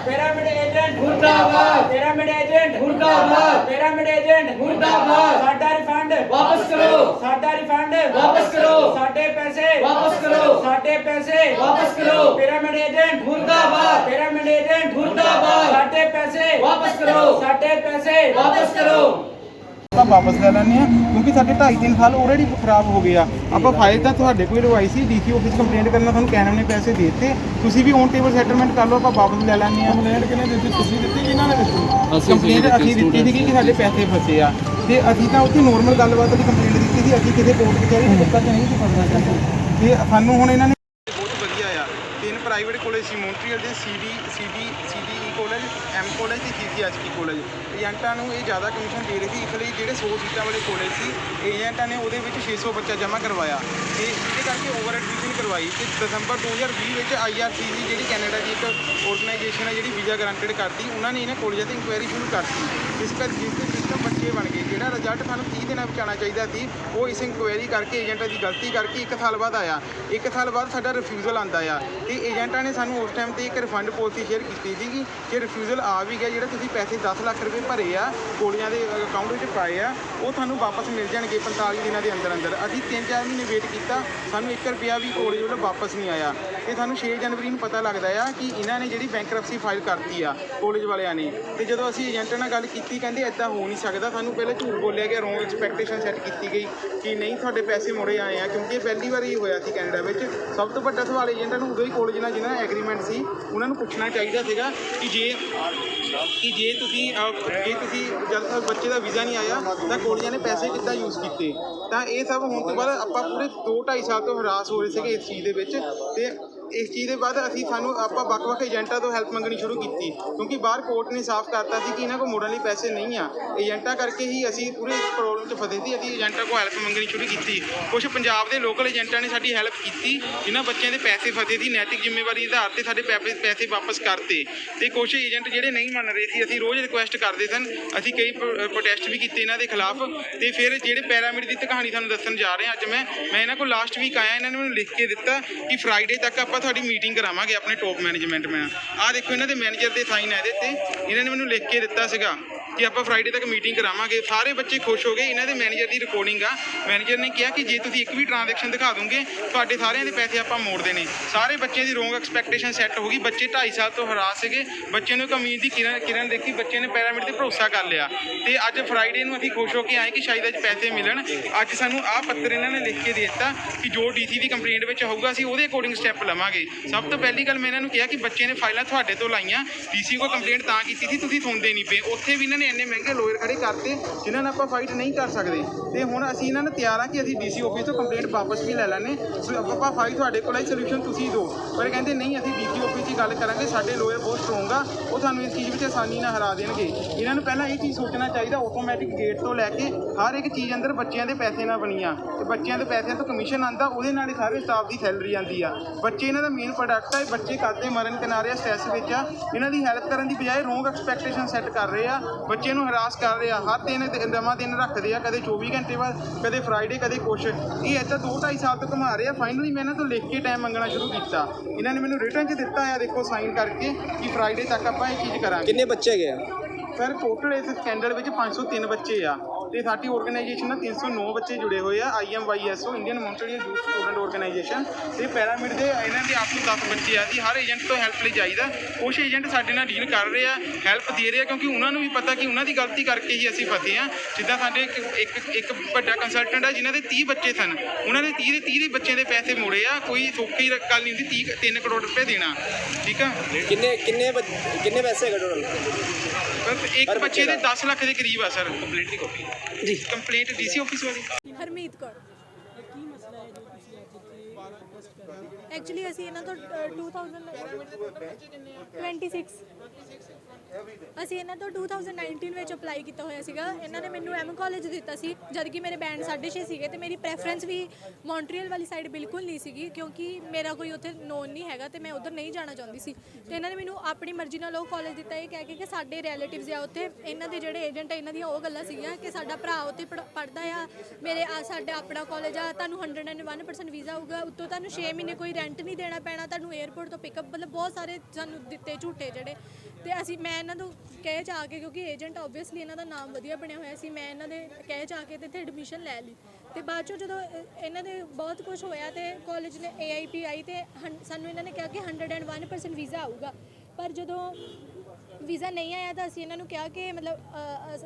Pyramid agent मुर्दाबाद, pyramid agent मुर्दाबाद, pyramid agent मुर्दाबाद। साडा रिफंड वापस करो, साडा रिफंड वापस करो, साडे पैसे वापस करो, साडे पैसे वापस करो। पिरामिड एजेंट मुर्दाबाद, पिरामिड एजेंट मुर्दाबाद। साडे पैसे वापस करो, साडे पैसे वापस करो। ਆਪਾਂ ਵਾਪਸ ਲੈ ਲੈਣੇ ਆ ਕਿਉਂਕਿ ਸਾਡੇ 2.5-3 ਸਾਲ ਆਲਰੇਡੀ ਖਰਾਬ ਹੋ ਗਏ ਆ। ਆਪਾਂ ਫਾਈਲ ਤਾਂ ਤੁਹਾਡੇ ਕੋਲ ਲਵਾਈ ਸੀ, ਡੀਸੀ ਆਫਿਸ ਕੰਪਲੇਂਟ ਕਰਨਾ, ਤੁਹਾਨੂੰ ਕੈਨਮ ਨੇ ਪੈਸੇ ਦੇ ਦਿੱਤੇ, ਤੁਸੀਂ ਵੀ ਔਨ ਟੇਬਲ ਸੈਟਲਮੈਂਟ ਕਰ ਲਓ, ਆਪਾਂ ਵਾਪਸ ਲੈ ਲੈਣੇ ਆ। ਕੰਪਲੇਂਟ ਕਿਹਨੇ ਦਿੱਤੀ? ਤੁਸੀਂ ਦਿੱਤੀ ਕਿ ਇਹਨਾਂ ਨੇ ਦਿੱਤੀ? ਕੰਪਲੇਂਟ ਅਸੀਂ ਦਿੱਤੀ ਸੀ ਕਿ ਸਾਡੇ ਪੈਸੇ ਫਸੇ ਆ, ਤੇ ਅਸੀਂ ਤਾਂ ਉੱਥੇ ਨੋਰਮਲ ਗੱਲਬਾਤ ਦੀ ਕੰਪਲੇਂਟ ਦਿੱਤੀ ਸੀ, ਅਸੀਂ ਕਿਸੇ ਕੋਰਟ ਕਚਹਿਰੀ ਦੇ ਚੱਕਰ 'ਚ ਨਹੀਂ ਸੀ ਫਸਣਾ ਚਾਹੁੰਦੇ। ਤੇ ਸਾਨੂੰ ਹੁਣ ਇਹਨਾਂ ਨੇ ਬਹੁਤ ਵਧੀਆ ਆ, 3 ਪ੍ਰਾਈਵੇਟ ਕਾਲਜ ਸੀ ਮੌਂਟਰੀਅਲ ਦੇ, CDE ਕਾਲਜ, M ਕਾਲਜ ਤੇ GCHP ਕਾਲਜ। ਏਜੰਟਾਂ ਨੂੰ ਇਹ ਜ਼ਿਆਦਾ ਕਮਿਸ਼ਨ ਦੇ ਰਹੇ ਸੀ, ਇਸ ਲਈ ਜਿਹੜੇ 100 ਸੀਟਾਂ ਵਾਲੇ ਕਾਲਜ ਸੀ ਏਜੰਟਾਂ ਨੇ ਉਹਦੇ ਵਿੱਚ 600 ਬੱਚਾ ਜਮ੍ਹਾਂ ਕਰਵਾਇਆ ਤੇ ਇਹਦੇ ਕਰਕੇ ਓਵਰ ਐਡਮਿਸ਼ਨ ਕਰਵਾਈ। ਤੇ ਦਸੰਬਰ 2020 ਵਿੱਚ IRCC ਜਿਹੜੀ ਕੈਨੇਡਾ ਦੀ ਇੱਕ ਆਰਗੇਨਾਈਜੇਸ਼ਨ ਹੈ ਜਿਹੜੀ ਵੀਜ਼ਾ ਗਰੰਟਡ ਕਰਦੀ, ਉਹਨਾਂ ਨੇ ਇਹਨਾਂ ਕਾਲਜਾਂ ਤੇ ਇਨਕੁਆਇਰੀ ਸ਼ੁਰੂ ਕਰਤੀ, ਜਿਸ ਕਰਕੇ ਜਿਸ ਦੇ ਸਿਸਟਮ ਬੱਚੇ ਬਣ ਗਏ। ਜਿਹੜਾ ਰਿਜ਼ਲਟ ਸਾਨੂੰ 30 ਦਿਨਾਂ ਵਿੱਚ ਆਉਣਾ ਚਾਹੀਦਾ ਸੀ, ਉਹ ਇਸ ਇਨਕੁਆਇਰੀ ਕਰਕੇ ਏਜੰਟਾਂ ਦੀ ਗਲਤੀ ਕਰਕੇ 1 ਸਾਲ ਬਾਅਦ ਆਇਆ। 1 ਸਾਲ ਬਾਅਦ ਸਾਡਾ ਰਿਫਿਊਜ਼ਲ ਆਉਂਦਾ ਆ, ਤੇ ਏਜੰਟਾਂ ਨੇ ਸਾਨੂੰ ਉਸ ਟਾਈਮ ਤੇ ਇੱਕ ਰਿਫੰਡ ਪਾਲਿਸੀ ਸ਼ੇਅਰ ਕੀਤੀ ਸੀਗੀ ਕਿ ਰਿਫਿਊਜ਼ਲ ਆ ਵੀ ਗਿਆ, ਜਿਹੜਾ ਤੁਸੀਂ ਪੈਸੇ 10 ਲੱਖ ਰੁਪਏ ਭਰੇ ਆ ਕੋਲਜਾਂ ਦੇ ਅਕਾਊਂਟ ਵਿੱਚ ਪਾਏ ਆ, ਉਹ ਤੁਹਾਨੂੰ ਵਾਪਸ ਮਿਲ ਜਾਣਗੇ 45 ਦਿਨਾਂ ਦੇ ਅੰਦਰ ਅੰਦਰ। ਅਸੀਂ 3-4 ਮਹੀਨੇ ਵੇਟ ਕੀਤਾ, ਸਾਨੂੰ 1 ਰੁਪਿਆ ਵੀ ਕੋਲਜ ਵੱਲੋਂ ਵਾਪਸ ਨਹੀਂ ਆਇਆ। ਤੇ ਸਾਨੂੰ 6 ਜਨਵਰੀ ਨੂੰ ਪਤਾ ਲੱਗਦਾ ਆ ਕਿ ਇਹਨਾਂ ਨੇ ਜਿਹੜੀ ਬੈਂਕਰਪਸੀ ਫਾਈਲ ਕਰਤੀ ਆ ਕੋਲਜ ਵਾਲਿਆਂ ਨੇ। ਤੇ ਜਦੋਂ ਅਸੀਂ ਏਜੰਟ ਨਾਲ ਗੱਲ ਕੀਤੀ, ਕਹਿੰਦੇ ਇੱਦਾਂ ਹੋ ਨਹੀਂ ਸਕਦਾ, ਸਾਨੂੰ ਪਹਿਲਾਂ ਝੂਠ ਬੋਲਿਆ ਗਿਆ, ਰੋਂਗ ਐਕਸਪੈਕਟੇਸ਼ਨ ਸੈੱਟ ਕੀਤੀ ਗਈ ਕਿ ਨਹੀਂ ਤੁਹਾਡੇ ਪੈਸੇ ਮੁੜੇ ਆਏ ਆ, ਕਿਉਂਕਿ ਇਹ ਪਹਿਲੀ ਵਾਰ ਹੀ ਹੋਇਆ ਸੀ ਕੈਨੇਡਾ ਵਿੱਚ। ਸਭ ਤੋਂ ਵੱਡਾ ਸਵਾਲ ਏਜੰਟਾਂ ਨੂੰ ਉਦੋਂ ਹੀ ਕੋਲਜ ਨਾਲ ਜਿਹਨਾਂ ਨਾਲ ਐਗਰੀਮੈਂਟ ਸੀ ਉਹਨਾਂ ਨੂੰ ਪੁੱਛਣਾ ਚਾਹੀਦਾ ਸੀਗਾ ਕਿ ਜੇ ਤੁਸੀਂ ਜਦ ਤੱਕ ਬੱਚੇ ਦਾ ਵੀਜ਼ਾ ਨਹੀਂ ਆਇਆ ਤਾਂ ਕੋਲਜਾਂ ਨੇ ਪੈਸੇ ਕਿੱਦਾਂ ਯੂਜ਼ ਕੀਤੇ। ਤਾਂ ਇਹ ਸਭ ਹੋਣ ਤੋਂ ਬਾਅਦ ਆਪਾਂ ਪੂਰੇ 2-2.5 ਸਾਲ ਤੋਂ ਹਰਾਸ ਹੋ ਰਹੇ ਸੀਗੇ ਇਸ ਚੀਜ਼ ਦੇ ਵਿੱਚ। ਤੇ ਇਸ ਚੀਜ਼ ਦੇ ਬਾਅਦ ਆਪਾਂ ਵੱਖ-ਵੱਖ ਏਜੰਟਾਂ ਤੋਂ ਹੈਲਪ ਮੰਗਣੀ ਸ਼ੁਰੂ ਕੀਤੀ, ਕਿਉਂਕਿ ਬਾਹਰ ਕੋਰਟ ਨੇ ਸਾਫ਼ ਕਰਤਾ ਸੀ ਕਿ ਇਹਨਾਂ ਕੋਲ ਮੋੜਨ ਲਈ ਪੈਸੇ ਨਹੀਂ ਆ। ਏਜੰਟਾਂ ਕਰਕੇ ਹੀ ਅਸੀਂ ਪੂਰੇ ਇਸ ਪ੍ਰੋਬਲਮ 'ਚ ਫਸੇ ਸੀ। ਅਸੀਂ ਏਜੰਟਾਂ ਕੋਲ ਹੈਲਪ ਮੰਗਣੀ ਸ਼ੁਰੂ ਕੀਤੀ। ਕੁਛ ਪੰਜਾਬ ਦੇ ਲੋਕਲ ਏਜੰਟਾਂ ਨੇ ਸਾਡੀ ਹੈਲਪ ਕੀਤੀ, ਜਿਨ੍ਹਾਂ ਬੱਚਿਆਂ ਦੇ ਪੈਸੇ ਫਸੇ ਸੀ, ਨੈਤਿਕ ਜ਼ਿੰਮੇਵਾਰੀ ਦੇ ਆਧਾਰ 'ਤੇ ਸਾਡੇ ਪੈਸੇ ਵਾਪਸ ਕਰਤੇ। ਤੇ ਕੁਛ ਏਜੰਟ ਜਿਹੜੇ ਨਹੀਂ ਮੰਨ ਰਹੇ ਸੀ, ਅਸੀਂ ਰੋਜ਼ ਰਿਕੁਐਸਟ ਕਰਦੇ ਸਨ, ਅਸੀਂ ਕਈ ਪ੍ਰੋਟੈਸਟ ਵੀ ਕੀਤੇ ਇਹਨਾਂ ਦੇ ਖਿਲਾਫ। ਤੇ ਫਿਰ ਜਿਹੜੇ ਪੈਰਾਮਿਡ ਦੀ ਕਹਾਣੀ ਤੁਹਾਨੂੰ ਦੱਸਣ ਜਾ ਰਹੇ ਹਾਂ ਅੱਜ ਮੈਂ ਇਹਨਾਂ ਕੋਲ ਲਾਸਟ ਵੀਕ ਆਇਆ, ਇਹਨਾਂ ਨੇ ਮੈਨੂੰ ਲਿਖ ਕੇ ਦਿੱਤਾ ਕਿ ਫਰਾਈਡੇ ਤੱਕ ਆਪਾਂ ਤੁਹਾਡੀ ਮੀਟਿੰਗ ਕਰਾਵਾਂਗੇ ਆਪਣੇ ਟੌਪ ਮੈਨੇਜਮੈਂਟ ਨਾਲ। ਆਹ ਦੇਖੋ ਇਹਨਾਂ ਦੇ ਮੈਨੇਜਰ ਦੇ ਸਾਈਨ ਹੈ ਇਹਦੇ ਤੇ, ਇਹਨਾਂ ਨੇ ਮੈਨੂੰ ਲਿਖ ਕੇ ਦਿੱਤਾ ਸੀਗਾ ਕਿ ਆਪਾਂ ਫਰਾਈਡੇ ਤੱਕ ਮੀਟਿੰਗ ਕਰਾਵਾਂਗੇ। ਸਾਰੇ ਬੱਚੇ ਖੁਸ਼ ਹੋ ਗਏ। ਇਹਨਾਂ ਦੇ ਮੈਨੇਜਰ ਦੀ ਰਿਕਾਰਡਿੰਗ ਆ, ਮੈਨੇਜਰ ਨੇ ਕਿਹਾ ਕਿ ਜੇ ਤੁਸੀਂ ਇੱਕ ਵੀ ਟ੍ਰਾਂਜੈਕਸ਼ਨ ਦਿਖਾ ਦੋਗੇ ਤੁਹਾਡੇ ਸਾਰਿਆਂ ਦੇ ਪੈਸੇ ਆਪਾਂ ਮੋੜ ਦੇਣੇ। ਸਾਰੇ ਬੱਚਿਆਂ ਦੀ ਰੋਂਗ ਐਕਸਪੈਕਟੇਸ਼ਨ ਸੈੱਟ ਹੋ ਗਈ। ਬੱਚੇ 2.5 ਸਾਲ ਤੋਂ ਹਰਾਸ ਸੀਗੇ, ਬੱਚਿਆਂ ਨੂੰ ਇੱਕ ਉਮੀਦ ਦੀ ਕਿਰਨ ਦੇਖੀ, ਬੱਚੇ ਨੇ ਪੈਰਾਮਿਡ ਤੇ ਭਰੋਸਾ ਕਰ ਲਿਆ। ਤੇ ਅੱਜ ਫਰਾਈਡੇ ਨੂੰ ਅਸੀਂ ਖੁਸ਼ ਹੋ ਕੇ ਆਏ ਕਿ ਸ਼ਾਇਦ ਅੱਜ ਪੈਸੇ ਮਿਲਣ। ਅੱਜ ਸਾਨੂੰ ਆਹ ਪੱਤਰ ਇਹਨਾਂ ਨੇ ਲਿਖ ਕੇ ਦੇ ਦਿੱਤਾ ਕਿ ਜੋ ਡੀਸੀ ਦੀ ਕੰਪਲੇਂਟ ਵਿੱਚ ਹੋਊਗਾ ਅਸੀਂ ਉਹਦੇ ਅਕੋਰਡਿੰਗ ਸਟੈਪ ਲਵਾਂਗੇ। ਸਭ ਤੋਂ ਪਹਿਲੀ ਗੱਲ ਮੈਂ ਇਹਨਾਂ ਨੂੰ ਕਿਹਾ ਕਿ ਬੱਚੇ ਨੇ ਫਾਈਲਾਂ ਤੁਹਾਡੇ ਤੋਂ ਲਾਈਆਂ, ਡੀਸੀ ਕੋਲ ਕੰਪਲੇਂਟ ਤਾਂ ਕੀਤੀ ਸੀ ਤੁਸੀਂ ਸੁਣਦੇ ਨਹੀਂ ਪਏ। ਉੱਥੇ ਵੀ ਇਹਨਾਂ ਨੇ ਇੰਨੇ ਮਹਿੰਗੇ ਲੋਇਰ ਖੜੇ ਕਰਤੇ ਜਿਨ੍ਹਾਂ ਨਾਲ ਆਪਾਂ ਫਾਈਟ ਨਹੀਂ ਕਰ ਸਕਦੇ। ਤੇ ਹੁਣ ਅਸੀਂ ਇਹਨਾਂ ਨੂੰ ਤਿਆਰ ਆ ਕਿ ਅਸੀਂ ਡੀਸੀ ਆਫਿਸ ਤੋਂ ਕੰਪਲੇਂਟ ਵਾਪਸ ਵੀ ਲੈ ਲੈਣੇ, ਆਪਾਂ ਫਾਈਟ ਤੁਹਾਡੇ ਕੋਲ ਆਈ, ਸੋਲੂਸ਼ਨ ਤੁਸੀਂ ਦਿਓ। ਪਰ ਕਹਿੰਦੇ ਨਹੀਂ, ਅਸੀਂ ਡੀਸੀ ਆਫਿਸ 'ਚ ਗੱਲ ਕਰਾਂਗੇ, ਸਾਡੇ ਲੋਇਰ ਬਹੁਤ ਸਟਰੋਂਗ ਆ, ਉਹ ਸਾਨੂੰ ਇਸ ਚੀਜ਼ ਵਿੱਚ ਆਸਾਨੀ ਨਾਲ ਹਰਾ ਦੇਣਗੇ। ਇਹਨਾਂ ਨੂੰ ਪਹਿਲਾਂ ਇਹ ਚੀਜ਼ ਸੋਚਣਾ ਚਾਹੀਦਾ, ਆਟੋਮੈਟਿਕ ਗੇਟ ਤੋਂ ਲੈ ਕੇ ਹਰ ਇੱਕ ਚੀਜ਼ ਅੰਦਰ ਬੱਚਿਆਂ ਦੇ ਪੈਸੇ ਨਾਲ ਬਣੀ ਆ, ਤੇ ਬੱਚਿਆਂ ਦੇ ਪੈਸਿਆਂ ਤੋਂ ਕਮਿਸ਼ਨ ਆਉਂਦਾ, ਉਹਦੇ ਨਾਲ ਹੀ ਸਾਰੇ ਸਟਾਫ ਦੀ ਸੈਲਰੀ ਆਉਂਦੀ ਆ। ਬੱਚੇ ਇਹਨਾਂ ਦਾ ਮੇਨ ਪ੍ਰੋਡਕਟ ਆ। ਬੱਚੇ ਕਰਦੇ ਮਰਨ ਕਿਨਾਰੇ ਆ, ਸਟ੍ਰੈਸ ਵਿੱਚ ਆ। ਇਹਨਾਂ ਦੀ ਹੈਲਪ ਕਰਨ ਦੀ ਬਜਾਏ ਰੋਂਗ ਐਕਸਪੈਕਟੇਸ਼ਨ ਸੈੱਟ ਕਰ ਰਹੇ ਆ, ਬੱਚੇ ਨੂੰ ਹਰਾਸ ਕਰ ਰਹੇ ਆ। ਹਰ ਨਵਾਂ ਦਿਨ ਰੱਖਦੇ ਆ, ਕਦੇ 24 ਘੰਟੇ ਬਾਅਦ, ਕਦੇ ਫਰਾਈਡੇ, ਕਦੇ ਕੁਛ। ਇਹ ਇੱਦਾਂ 2-2.5 ਸਾਲ ਤੋਂ ਘੁਮਾ ਰਹੇ ਆ। ਫਾਈਨਲੀ ਮੈਂ ਇਹਨਾਂ ਤੋਂ ਲਿਖ ਕੇ ਟਾਈਮ ਮੰਗਣਾ ਸ਼ੁਰੂ ਕੀਤਾ। ਇਹਨਾਂ ਨੇ ਮੈਨੂੰ ਰਿਟਰਨ 'ਚ ਦਿੱਤਾ ਆ, ਦੇਖੋ ਸਾਈਨ ਕਰਕੇ ਕਿ ਫਰਾਈਡੇ ਤੱਕ ਆਪਾਂ ਇਹ ਚੀਜ਼ ਕਰਾਂਗੇ। ਕਿੰਨੇ ਬੱਚੇ ਹੈਗੇ ਆ ਸਰ? ਟੋਟਲ ਇਸ ਸਕੈਂਡਲ ਵਿੱਚ 503 ਬੱਚੇ ਆ, ਤੇ ਸਾਡੀ ਆਰਗੇਨਾਈਜੇਸ਼ਨ ਨਾਲ 309 ਬੱਚੇ ਜੁੜੇ ਹੋਏ ਆ। IMYSO Indian Montreal youth student organisation, ਤੇ ਪੈਰਾਮਿਡ ਦੇ ਇਹਨਾਂ ਦੇ ਆਪ ਤੋਂ 10 ਬੱਚੇ ਆ। ਜੀ ਹਰ ਏਜੰਟ ਤੋਂ ਹੈਲਪ ਲਈ ਜਾਈਦਾ। ਕੁਛ ਏਜੰਟ ਸਾਡੇ ਨਾਲ ਡੀਲ ਕਰ ਰਹੇ ਆ, ਹੈਲਪ ਦੇ ਰਹੇ ਆ, ਕਿਉਂਕਿ ਉਹਨਾਂ ਨੂੰ ਵੀ ਪਤਾ ਕਿ ਉਹਨਾਂ ਦੀ ਗਲਤੀ ਕਰਕੇ ਹੀ ਅਸੀਂ ਫਸੇ ਆ। ਜਿੱਦਾਂ ਸਾਡੇ ਇੱਕ ਵੱਡਾ ਕੰਸਲਟੈਂਟ ਆ ਜਿਨ੍ਹਾਂ ਦੇ 30 ਬੱਚੇ ਸਨ, ਉਹਨਾਂ ਨੇ 30 ਦੇ ਬੱਚਿਆਂ ਦੇ ਪੈਸੇ ਮੋੜੇ ਆ। ਕੋਈ ਸੌਖੀ ਗੱਲ ਨਹੀਂ ਹੁੰਦੀ 3 ਕਰੋੜ ਰੁਪਏ ਦੇਣਾ, ਠੀਕ ਆ। ਕਿੰਨੇ ਪੈਸੇ ਹੈਗੇ ਟੋਟਲ? ਇੱਕ ਬੱਚੇ ਦੇ 10 ਲੱਖ ਦੇ ਕਰੀਬ ਆ ਸਰ। ਕੰਪਲੇਂਟ ਦੀ ਕਾਪੀ ਜੀ, ਕੰਪਲੇਂਟ ਡੀਸੀ ਆਫਿਸ ਵਾਲੀ। ਹਰਮੀਤ ਕੌਰ। ਐਕਚੁਅਲੀ ਅਸੀਂ ਇਹਨਾਂ ਤੋਂ 26 ਅਸੀਂ ਇਹਨਾਂ ਤੋਂ 2019 ਵਿੱਚ ਅਪਲਾਈ ਕੀਤਾ ਹੋਇਆ ਸੀਗਾ। ਇਹਨਾਂ ਨੇ ਮੈਨੂੰ ਐਮ ਕਾਲਜ ਦਿੱਤਾ ਸੀ ਜਦ ਕਿ ਮੇਰੇ ਬੈਂਡ 6.5 ਸੀਗੇ ਤੇ ਮੇਰੀ ਪ੍ਰੈਫਰੈਂਸ ਵੀ ਮੌਂਟਰੀਅਲ ਵਾਲੀ ਸਾਈਡ ਬਿਲਕੁਲ ਨਹੀਂ ਸੀਗੀ ਕਿਉਂਕਿ ਮੇਰਾ ਕੋਈ ਉੱਥੇ ਨੋਨ ਨਹੀਂ ਹੈਗਾ ਤੇ ਮੈਂ ਉਧਰ ਨਹੀਂ ਜਾਣਾ ਚਾਹੁੰਦੀ ਸੀ। ਤੇ ਇਹਨਾਂ ਨੇ ਮੈਨੂੰ ਆਪਣੀ ਮਰਜ਼ੀ ਨਾਲ ਉਹ ਕਾਲਜ ਦਿੱਤਾ ਇਹ ਕਹਿ ਕੇ ਕਿ ਸਾਡੇ ਰਿਲੇਟਿਵਸ ਆ ਉੱਥੇ, ਇਹਨਾਂ ਦੇ ਜਿਹੜੇ ਏਜੰਟ ਆ ਇਹਨਾਂ ਦੀਆਂ ਉਹ ਗੱਲਾਂ ਸੀਗੀਆਂ ਕਿ ਸਾਡਾ ਭਰਾ ਉੱਥੇ ਪੜ੍ਹਦਾ ਆ, ਸਾਡਾ ਆਪਣਾ ਕਾਲਜ ਆ, ਤੁਹਾਨੂੰ 101% ਵੀਜ਼ਾ ਆਊਗਾ, ਉੱਤੋਂ ਤੁਹਾਨੂੰ 6 ਮਹੀਨੇ ਕੋਈ ਰੈਂਟ ਨਹੀਂ ਦੇਣਾ ਪੈਣਾ, ਤੁਹਾਨੂੰ 에ਅਰਪੋਰਟ ਤੋਂ ਪਿਕਅਪ, ਮਤਲਬ ਬਹੁਤ ਸਾਰੇ ਸਾਨੂੰ ਦਿੱਤੇ ਝੂਠੇ ਜਿਹੜੇ। ਤੇ ਮੈਂ ਇਹਨਾਂ ਨੂੰ ਕਹਿ ਚਾ ਕੇ ਕਿਉਂਕਿ ਏਜੰਟ ਓਬਵੀਅਸਲੀ ਇਹਨਾਂ ਦਾ ਨਾਮ ਵਧੀਆ ਬਣਿਆ ਹੋਇਆ ਸੀ, ਮੈਂ ਇਹਨਾਂ ਦੇ ਕਹਿ ਚਾ ਕੇ ਤੇ ਇੱਥੇ ਐਡਮਿਸ਼ਨ ਲੈ ਲਈ। ਤੇ ਬਾਅਦ ਚੋਂ ਜਦੋਂ ਇਹਨਾਂ ਦੇ ਬਹੁਤ ਕੁਝ ਹੋਇਆ ਤੇ ਕਾਲਜ ਨੇ AIP ਆਈ ਤੇ ਸਾਨੂੰ ਇਹਨਾਂ ਨੇ ਕਿਹਾ ਕਿ 101% ਵੀਜ਼ਾ ਆਊਗਾ, ਪਰ ਜਦੋਂ ਵੀਜ਼ਾ ਨਹੀਂ ਆਇਆ ਤਾਂ ਅਸੀਂ ਇਹਨਾਂ ਨੂੰ ਕਿਹਾ ਕਿ ਮਤਲਬ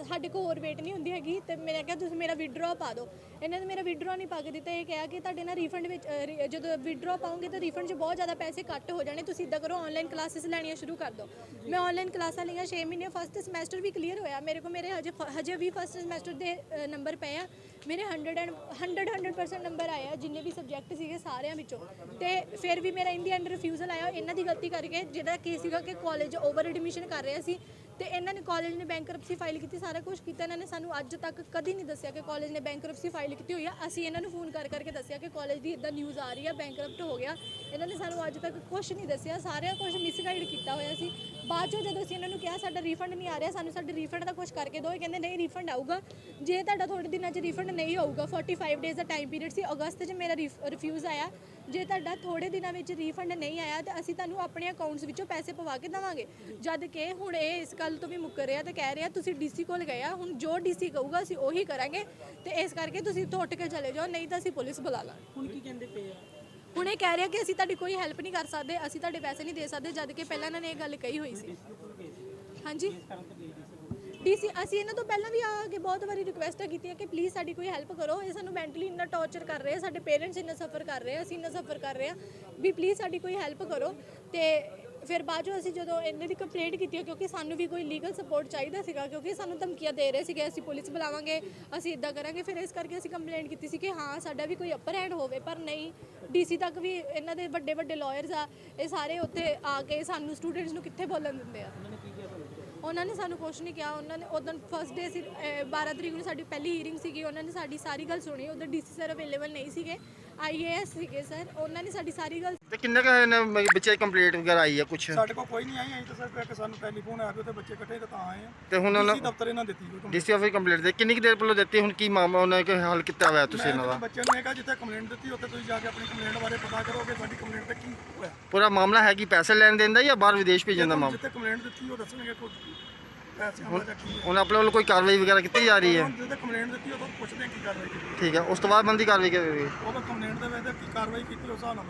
ਸਾਡੇ ਕੋਲ ਹੋਰ ਵੇਟ ਨਹੀਂ ਹੁੰਦੀ ਹੈਗੀ ਤੇ ਮੈਂ ਕਿਹਾ ਤੁਸੀਂ ਮੇਰਾ ਵਿਡਰੋ ਪਾ ਦਿਓ। ਇਹਨਾਂ ਨੇ ਮੇਰਾ ਵਿਡਰੋ ਨਹੀਂ ਪਾ ਕੇ ਦਿੱਤਾ, ਇਹ ਕਿਹਾ ਕਿ ਤੁਹਾਡੇ ਨਾਲ ਰੀਫੰਡ ਵਿੱਚ ਜਦੋਂ ਵਿਡਰੋ ਪਾਉਂਗੇ ਤਾਂ ਰੀਫੰਡ 'ਚ ਬਹੁਤ ਜ਼ਿਆਦਾ ਪੈਸੇ ਕੱਟ ਹੋ ਜਾਣੇ, ਤੁਸੀਂ ਇੱਦਾਂ ਕਰੋ ਆਨਲਾਈਨ ਕਲਾਸਿਸ ਲੈਣੀਆਂ ਸ਼ੁਰੂ ਕਰ ਦਿਓ। ਮੈਂ ਆਨਲਾਈਨ ਕਲਾਸਾਂ ਲਈਆਂ 6 ਮਹੀਨੇ, ਫਸਟ ਸਮੈਸਟਰ ਵੀ ਕਲੀਅਰ ਹੋਇਆ ਮੇਰੇ ਕੋਲ, ਮੇਰੇ ਹਜੇ ਵੀ ਫਸਟ ਸਮੈਸਟਰ ਦੇ ਨੰਬਰ ਪਏ ਆ, ਮੇਰੇ 100% ਨੰਬਰ ਆਏ ਆ ਜਿੰਨੇ ਵੀ ਸਬਜੈਕਟ ਸੀਗੇ ਸਾਰਿਆਂ ਵਿੱਚੋਂ। ਤੇ ਫਿਰ ਵੀ ਮੇਰਾ ਇਨ ਦੀ ਐਂਡ ਰਿਫਿਊਜ਼ਲ ਆਇਆ ਇਹਨਾਂ ਦੀ ਗਲਤੀ ਕਰਕੇ, ਜਿਹੜਾ ਕੀ ਸੀਗਾ ਕਿ ਕਾਲਜ ਓਵਰ ਐਡਮਿਸ਼ਨ ਕਰ ਰਿਹਾ ਸੀ ਤੇ ਇਹਨਾਂ ਨੇ ਕਾਲਜ ਨੇ ਬੈਂਕਰਪਸੀ ਫਾਈਲ ਕੀਤੀ, ਸਾਰਾ ਕੁਝ ਕੀਤਾ। ਇਹਨਾਂ ਨੇ ਸਾਨੂੰ ਅੱਜ ਤੱਕ ਕਦੀ ਨਹੀਂ ਦੱਸਿਆ ਕਿ ਕਾਲਜ ਨੇ ਬੈਂਕਰਪਸੀ ਫਾਈਲ ਕੀਤੀ ਹੋਈ ਆ। ਅਸੀਂ ਇਹਨਾਂ ਨੂੰ ਫੋਨ ਕਰਕੇ ਦੱਸਿਆ ਕਿ ਕਾਲਜ ਦੀ ਇਦਾਂ ਨਿਊਜ਼ ਆ ਰਹੀ ਆ, ਬੈਂਕਰਪਟ ਹੋ ਗਿਆ। ਇਹਨਾਂ ਨੇ ਸਾਨੂੰ ਅੱਜ ਤੱਕ ਕੁਝ ਨਹੀਂ ਦੱਸਿਆ, ਸਾਰਿਆਂ ਕੁਝ ਮਿਸਗਾਈਡ ਕੀਤਾ ਹੋਇਆ ਸੀ। ਬਾਅਦ ਚੋਂ ਜਦੋਂ ਅਸੀਂ ਇਹਨਾਂ ਨੂੰ ਕਿਹਾ ਸਾਡਾ ਰੀਫੰਡ ਨਹੀਂ ਆ ਰਿਹਾ, ਸਾਨੂੰ ਸਾਡੇ ਰੀਫੰਡ ਦਾ ਕੁਝ ਕਰਕੇ ਦਿਓ, ਇਹ ਕਹਿੰਦੇ ਨਹੀਂ ਰੀਫੰਡ ਆਊਗਾ। ਜੇ ਤੁਹਾਡਾ ਥੋੜੇ ਦਿਨਾਂ 'ਚ ਰੀਫੰਡ ਨਹੀਂ ਆਊਗਾ, 45 ਡੇਜ਼ ਦਾ ਟਾਈਮ ਪੀਰੀਅਡ ਸੀ, ਅਗਸਤ 'ਚ ਮੇਰਾ ਰਿਫਿਊਜ਼ ਆਇਆ, ਜੇ ਤੁਹਾਡਾ ਥੋੜੇ ਦਿਨਾਂ ਵਿੱਚ ਰੀਫੰਡ ਨਹੀਂ ਆਇਆ ਤਾਂ ਅਸੀਂ ਤੁਹਾਨੂੰ ਆਪਣੇ ਅਕਾਊਂਟਸ ਵਿੱਚੋਂ ਪੈਸੇ ਪਵਾ ਕੇ ਦੇਵਾਂਗੇ। ਜਦ ਕਿ ਹੁਣ ਇਹ ਇਸ ਗੱਲ ਤੋਂ ਵੀ ਮੁੱਕਰ ਰਿਹਾ ਤੇ ਕਹਿ ਰਿਹਾ ਤੁਸੀਂ DC ਕੋਲ ਗਏ ਆ, ਹੁਣ ਜੋ DC ਕਹੂਗਾ ਅਸੀਂ ਉਹੀ ਕਰਾਂਗੇ ਤੇ ਇਸ ਕਰਕੇ ਤੁਸੀਂ ਇੱਥੋਂ ਉੱਠ ਕੇ ਚਲੇ ਜਾਓ, ਨਹੀਂ ਤਾਂ ਅਸੀਂ ਪੁਲਿਸ ਬੁਲਾ ਲਾਂਗੇ। ਹੁਣ ਕੀ ਕਹਿੰਦੇ ਪਏ ਆ? ਹੁਣ ਇਹ ਕਹਿ ਰਿਹਾ ਕਿ ਅਸੀਂ ਤੁਹਾਡੀ ਕੋਈ ਹੈਲਪ ਨਹੀਂ ਕਰ ਸਕਦੇ, ਅਸੀਂ ਤੁਹਾਡੇ ਪੈਸੇ ਨਹੀਂ ਦੇ ਸਕਦੇ, ਜਦ ਕਿ ਪਹਿਲਾਂ ਇਹਨਾਂ ਨੇ ਇਹ ਗੱਲ ਕਹੀ ਹੋਈ ਸੀ। ਹਾਂਜੀ DC ਅਸੀਂ ਇਹਨਾਂ ਤੋਂ ਪਹਿਲਾਂ ਵੀ ਆ ਕੇ ਬਹੁਤ ਵਾਰੀ ਰਿਕੁਐਸਟਾਂ ਕੀਤੀਆਂ ਕਿ ਪਲੀਜ਼ ਸਾਡੀ ਕੋਈ ਹੈਲਪ ਕਰੋ, ਇਹ ਸਾਨੂੰ ਮੈਂਟਲੀ ਇੰਨਾ ਟੌਰਚਰ ਕਰ ਰਹੇ ਆ, ਸਾਡੇ ਪੇਰੈਂਟਸ ਇੰਨਾ ਸਫਰ ਕਰ ਰਹੇ ਆ, ਅਸੀਂ ਇੰਨਾ ਸਫਰ ਕਰ ਰਹੇ ਆ ਵੀ ਪਲੀਜ਼ ਸਾਡੀ ਕੋਈ ਹੈਲਪ ਕਰੋ। ਤੇ ਫਿਰ ਬਾਅਦ ਚੋਂ ਅਸੀਂ ਜਦੋਂ ਇਹਨਾਂ ਦੀ ਕੰਪਲੇਂਟ ਕੀਤੀ ਕਿਉਂਕਿ ਸਾਨੂੰ ਵੀ ਕੋਈ ਲੀਗਲ ਸਪੋਰਟ ਚਾਹੀਦਾ ਸੀਗਾ, ਕਿਉਂਕਿ ਸਾਨੂੰ ਧਮਕੀਆਂ ਦੇ ਰਹੇ ਸੀਗੇ ਅਸੀਂ ਪੁਲਿਸ ਬੁਲਾਵਾਂਗੇ, ਅਸੀਂ ਇੱਦਾਂ ਕਰਾਂਗੇ, ਫਿਰ ਇਸ ਕਰਕੇ ਅਸੀਂ ਕੰਪਲੇਂਟ ਕੀਤੀ ਸੀ ਕਿ ਹਾਂ ਸਾਡਾ ਵੀ ਕੋਈ ਅਪਰ ਹੈਂਡ ਹੋਵੇ। ਪਰ ਨਹੀਂ, DC ਤੱਕ ਵੀ ਇਹਨਾਂ ਦੇ ਵੱਡੇ ਵੱਡੇ ਲਾਇਰਸ ਆ, ਇਹ ਸਾਰੇ ਉੱਥੇ ਆ ਕੇ ਸਾਨੂੰ ਸਟੂਡੈਂਟਸ ਨੂੰ ਕਿੱਥੇ ਬੋਲਣ ਦਿੰਦੇ ਆ। ਉਹਨਾਂ ਨੇ ਸਾਨੂੰ ਕੁਛ ਨਹੀਂ ਕਿਹਾ। ਉਹਨਾਂ ਨੇ ਉਦੋਂ ਫਸਟ ਡੇ ਸੀ 12 ਤਰੀਕ ਨੂੰ ਸਾਡੀ ਪਹਿਲੀ ਹੀਅਰਿੰਗ ਸੀਗੀ, ਉਹਨਾਂ ਨੇ ਸਾਡੀ ਸਾਰੀ ਗੱਲ ਸੁਣੀ। ਉਧਰ DC ਸਰ ਅਵੇਲੇਬਲ ਨਹੀਂ ਸੀਗੇ, IAS ਸੀਗੇ ਸਰ, ਉਹਨਾਂ ਨੇ ਸਾਡੀ ਸਾਰੀ ਗੱਲ। ਤੇ ਕਿੰਨੇ ਬੱਚੇ ਕੰਪਲੀਟ ਵਗੈਰਾ ਆਈ ਆ ਕੁਛ? ਸਾਡੇ ਕੋਲ ਕੋਈ ਨਹੀਂ ਆਈ, ਅਸੀਂ ਤਾਂ ਸਿਰਫ ਇੱਕ ਸਾਨੂੰ ਟੈਲੀਫੋਨ ਆਇਆ ਤੇ ਬੱਚੇ ਇਕੱਠੇ ਤਾਂ ਆਏ ਆ। ਤੇ ਹੁਣ ਉਹਨਾਂ DC ਦਫ਼ਤਰ ਇਹਨਾਂ ਦਿੱਤੀ ਕੋਈ DC ਆਫਿਸ ਕੰਪਲੀਟ ਦੇ ਕਿੰਨੀ ਕੁ ਦੇਰ ਪਹਿਲਾਂ ਦਿੱਤੀ, ਹੁਣ ਕੀ ਮਾਮਲਾ ਉਹਨਾਂ ਨੇ ਹੱਲ ਕੀਤਾ ਹੋਇਆ ਤੁਸੀਂ ਇਹਨਾਂ ਦਾ? ਬੱਚਿਆਂ ਨੂੰ ਇਹ ਕਿਹਾ ਜਿੱਥੇ ਕੰਪਲੇਂਟ ਦਿੱਤੀ ਉੱਥੇ ਤੁਸੀਂ ਜਾ ਕੇ ਆਪਣੀ ਕੰਪਲੇਂਟ ਬਾਰੇ ਪਤਾ ਕਰੋ ਕਿ ਸਾਡੀ ਕੰਪਲੇਂਟ ਤੇ ਕੀ ਹੋਇਆ। ਪੂਰਾ ਮਾਮਲਾ ਹੈ ਕਿ ਪੈਸੇ ਲੈਣ ਦੇਣ ਦਾ ਜਾਂ ਬਾਹਰ ਵਿਦੇਸ਼ ਭੇਜਣ ਦਾ ਮਾਮਲਾ? ਜਿੱਥੇ ਕੰਪਲੇਂਟ ਦਿੱਤੀ ਉਹ ਦੱਸਣਗੇ ਕੋਈ ਪੈਸੇ ਹਮਾਰਾ ਕੀ ਹੈ। ਹੁਣ ਆਪਣੇ ਵੱਲੋਂ ਕੋਈ ਕਾਰਵਾਈ ਵਗੈਰਾ ਕੀਤੀ ਜਾ ਰਹੀ ਹੈ? ਜਿੱਥੇ ਕੰਪਲੇਂਟ ਦਿੱਤੀ ਉਹ ਤੋਂ ਪੁੱਛਦੇ ਆ ਕੀ ਕਾਰਵਾਈ ਕੀਤੀ। ਠੀਕ ਹੈ, ਉਸ ਤੋਂ ਬਾਅਦ ਬੰਦੀ ਕਾਰਵਾਈ ਕਰੇਗੀ। ਉਹ ਤਾਂ ਕੰਪਲੇਂਟ ਦੇ ਵਿੱਚ ਕੀ ਕਾਰਵਾਈ ਕੀਤੀ ਉਸ ਹਿਸਾਬ ਨਾਲ